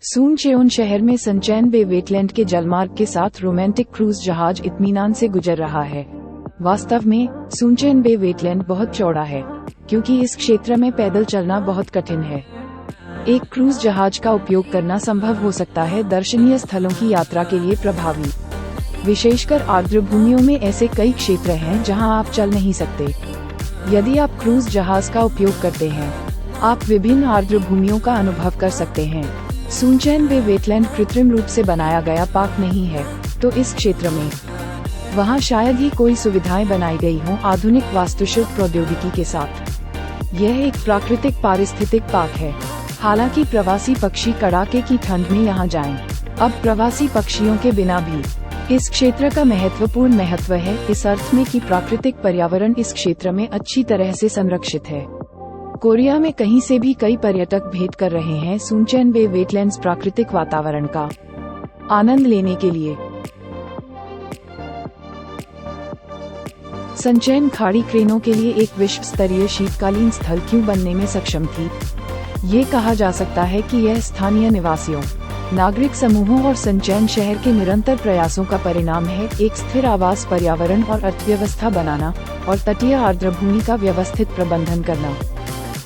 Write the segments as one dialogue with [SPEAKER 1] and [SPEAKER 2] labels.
[SPEAKER 1] सूनचेओन शहर में सनचैन बे वेटलैंड के जलमार्ग के साथ रोमांटिक क्रूज जहाज इत्मीनान से गुजर रहा है। वास्तव में सूनचेन बे वेटलैंड बहुत चौड़ा है, क्योंकि इस क्षेत्र में पैदल चलना बहुत कठिन है। एक क्रूज जहाज का उपयोग करना संभव हो सकता है दर्शनीय स्थलों की यात्रा के लिए प्रभावी। विशेषकर आर्द्र भूमियों में ऐसे कई क्षेत्र हैं जहां आप चल नहीं सकते। यदि आप क्रूज जहाज का उपयोग करते हैं, आप विभिन्न आर्द्र भूमियों का अनुभव कर सकते हैं। सूनचेन बे वेटलैंड कृत्रिम रूप से बनाया गया पार्क नहीं है, तो इस क्षेत्र में वहां शायद ही कोई सुविधाएं बनाई गई हों आधुनिक वास्तुशिल्प प्रौद्योगिकी के साथ। यह एक प्राकृतिक पारिस्थितिक पार्क है। हालांकि प्रवासी पक्षी कड़ाके की ठंड में यहाँ जाएं। अब प्रवासी पक्षियों के बिना भी इस क्षेत्र का महत्वपूर्ण महत्व है, इस अर्थ में कि प्राकृतिक पर्यावरण इस क्षेत्र में अच्छी तरह से संरक्षित है। कोरिया में कहीं से भी कई पर्यटक भेंट कर रहे हैं सूनचेन बे वेटलैंड्स प्राकृतिक वातावरण का आनंद लेने के लिए। सनचैन खाड़ी क्रेनों के लिए एक विश्व स्तरीय शीतकालीन स्थल क्यों बनने में सक्षम थी? ये कहा जा सकता है कि यह स्थानीय निवासियों, नागरिक समूहों और सनचैन शहर के निरंतर प्रयासों का परिणाम है, एक स्थिर आवास पर्यावरण और अर्थव्यवस्था बनाना और तटीय आर्द्रभूमि का व्यवस्थित प्रबंधन करना।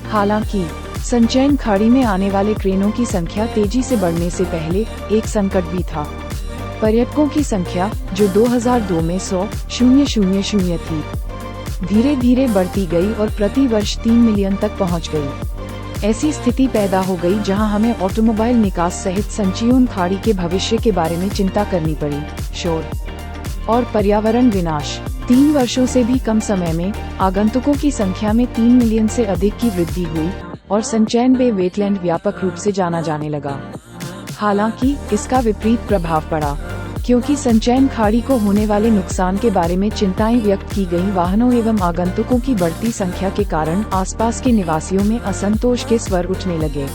[SPEAKER 1] हालांकि सनचैन खाड़ी में आने वाले क्रेनों की संख्या तेजी से बढ़ने से पहले एक संकट भी था। पर्यटकों की संख्या, जो 2002 में 100,000 थी, धीरे धीरे बढ़ती गई और प्रति वर्ष 3 मिलियन तक पहुंच गई। ऐसी स्थिति पैदा हो गई जहां हमें ऑटोमोबाइल निकास सहित सनचेओन खाड़ी के भविष्य के बारे में चिंता करनी पड़ी। शोर और पर्यावरण विनाश। 3 वर्षों से भी कम समय में आगंतुकों की संख्या में 3 मिलियन से अधिक की वृद्धि हुई और सनचैन बे वेटलैंड व्यापक रूप से जाना जाने लगा। हालांकि इसका विपरीत प्रभाव पड़ा, क्योंकि सनचैन खाड़ी को होने वाले नुकसान के बारे में चिंताएं व्यक्त की गईं। वाहनों एवं आगंतुकों की बढ़ती संख्या के कारण आसपास के निवासियों में असंतोष के स्वर उठने लगे।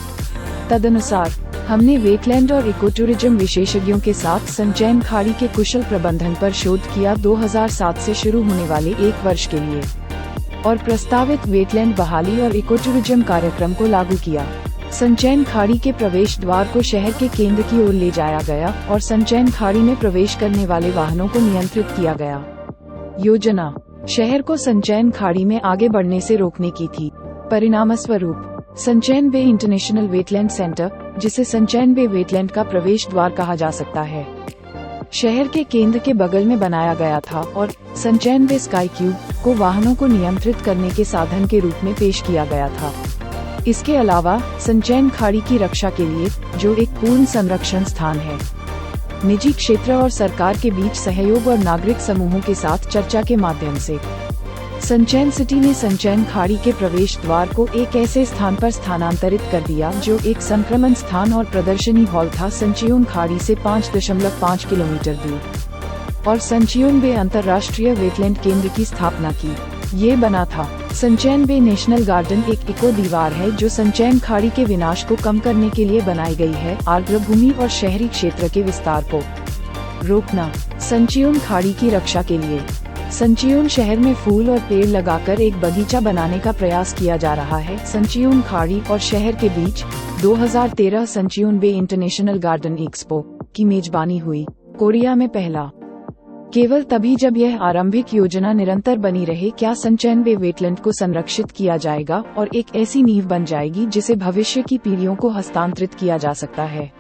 [SPEAKER 1] तदनुसार हमने वेटलैंड और इकोटूरिज्म विशेषज्ञों के साथ सनचैन खाड़ी के कुशल प्रबंधन पर शोध किया 2007 से शुरू होने वाले 1 वर्ष के लिए, और प्रस्तावित वेटलैंड बहाली और इकोटूरिज्म कार्यक्रम को लागू किया। सनचैन खाड़ी के प्रवेश द्वार को शहर के केंद्र की ओर ले जाया गया और सनचैन खाड़ी में प्रवेश करने वाले वाहनों को नियंत्रित किया गया। योजना शहर को सनचैन खाड़ी में आगे बढ़ने से रोकने की थी। परिणामस्वरूप सनचैन बे इंटरनेशनल वेटलैंड सेंटर, जिसे सनचैन बे वेटलैंड का प्रवेश द्वार कहा जा सकता है, शहर के केंद्र के बगल में बनाया गया था और सनचैन बे स्काई क्यूब को वाहनों को नियंत्रित करने के साधन के रूप में पेश किया गया था। इसके अलावा सनचैन खाड़ी की रक्षा के लिए, जो एक पूर्ण संरक्षण स्थान है, निजी क्षेत्र और सरकार के बीच सहयोग और नागरिक समूहों के साथ चर्चा के माध्यम से सनचैन सिटी ने सनचैन खाड़ी के प्रवेश द्वार को एक ऐसे स्थान पर स्थानांतरित कर दिया जो एक संक्रमण स्थान और प्रदर्शनी हॉल था, सनचेओन खाड़ी से 5.5 किलोमीटर दूर, और सनचेओन बे अंतर्राष्ट्रीय वेटलैंड केंद्र की स्थापना की। ये बना था। सनचैन बे नेशनल गार्डन एक इको दीवार है जो सनचैन खाड़ी के विनाश को कम करने के लिए बनाई गई है। आर्द्र भूमि और शहरी क्षेत्र के विस्तार को रोकना। सनचेओन खाड़ी की रक्षा के लिए सनचेओन शहर में फूल और पेड़ लगाकर एक बगीचा बनाने का प्रयास किया जा रहा है। सनचेओन खाड़ी और शहर के बीच 2013 सनचेओन बे इंटरनेशनल गार्डन एक्सपो की मेजबानी हुई। कोरिया में पहला। केवल तभी जब यह आरंभिक योजना निरंतर बनी रहे क्या सनचैन बे वेटलैंड को संरक्षित किया जाएगा और एक ऐसी नींव बन जाएगी जिसे भविष्य की पीढ़ियों को हस्तांतरित किया जा सकता है।